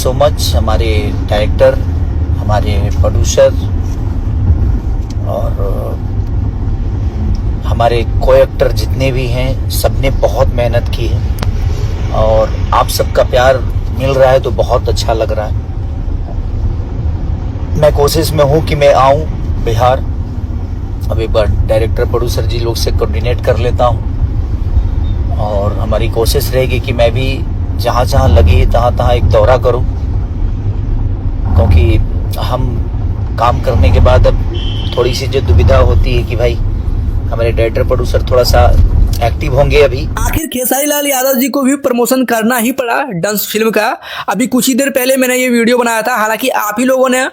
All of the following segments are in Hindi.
सो मच हमारे डायरेक्टर, हमारे प्रोड्यूसर और हमारे को एक्टर जितने भी हैं, सबने बहुत मेहनत की है और आप सबका प्यार मिल रहा है तो बहुत अच्छा लग रहा है। मैं कोशिश में हूँ कि मैं आऊँ बिहार, अब एक बार डायरेक्टर प्रोड्यूसर जी लोग से कोऑर्डिनेट कर लेता हूँ और हमारी कोशिश रहेगी कि मैं भी जहाँ जहाँ लगी तहाँ एक दौरा करूँ, क्योंकि हम काम करने के बाद अब थोड़ी सी जो दुविधा होती है कि भाई हमारे डायरेक्टर प्रोड्यूसर थोड़ा सा एक्टिव होंगे अभी। आखिर खेसारी लाल यादव जी को भी प्रमोशन करना ही पड़ा डंस फिल्म का। अभी कुछ ही देर पहले मैंने ये वीडियो बनाया था, हालांकि आप ही लोगों ने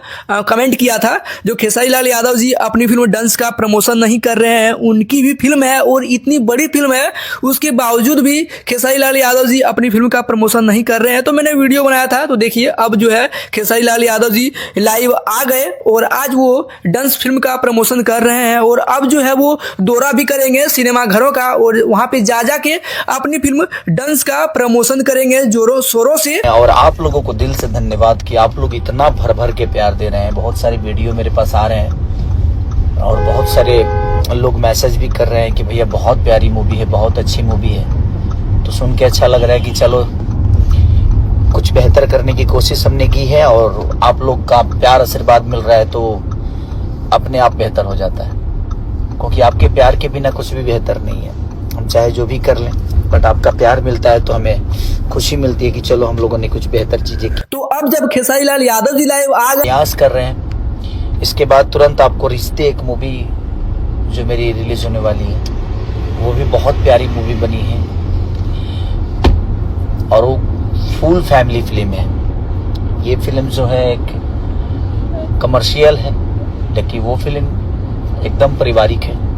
कमेंट किया था जो खेसारी लाल यादव जी अपनी फिल्म डंस का प्रमोशन नहीं कर रहे हैं। उनकी भी फिल्म है और इतनी बड़ी फिल्म है, उसके बावजूद भी खेसारी लाल यादव जी अपनी फिल्म का प्रमोशन नहीं कर रहे हैं। तो मैंने वीडियो बनाया था, तो देखिए अब जो है खेसारी लाल यादव जी लाइव आ गए और आज वो डंस फिल्म का प्रमोशन कर रहे हैं और अब जो है वो दौरा भी करेंगे सिनेमा घरों का और वहां पे जा के अपनी फिल्म डंस का प्रमोशन करेंगे जोरों शोरों से। और आप लोगों को दिल से धन्यवाद कि आप लोग इतना भर भर के प्यार दे रहे हैं। बहुत सारे वीडियो मेरे पास आ रहे हैं और बहुत सारे लोग मैसेज भी कर रहे हैं कि भैया बहुत प्यारी मूवी है, बहुत अच्छी मूवी है। तो सुन के अच्छा लग रहा है कि चलो कुछ बेहतर करने की कोशिश हमने की है और आप लोग का प्यार आशीर्वाद मिल रहा है तो अपने आप बेहतर हो जाता है, क्योंकि आपके प्यार के बिना कुछ भी बेहतर नहीं है। हम चाहे जो भी कर लें, बट आपका प्यार मिलता है तो हमें खुशी मिलती है कि चलो हम लोगों ने कुछ बेहतर चीजें की। तो अब जब खेसारी लाल यादव जी लाइव आ गए, प्रयास कर रहे हैं, इसके बाद तुरंत आपको रिश्ते एक मूवी जो मेरी रिलीज होने वाली है, वो भी बहुत प्यारी मूवी बनी है और वो फुल फैमिली फिल्म है। ये फिल्म जो है एक कमर्शियल है, लेकिन वो फिल्म एकदम पारिवारिक है।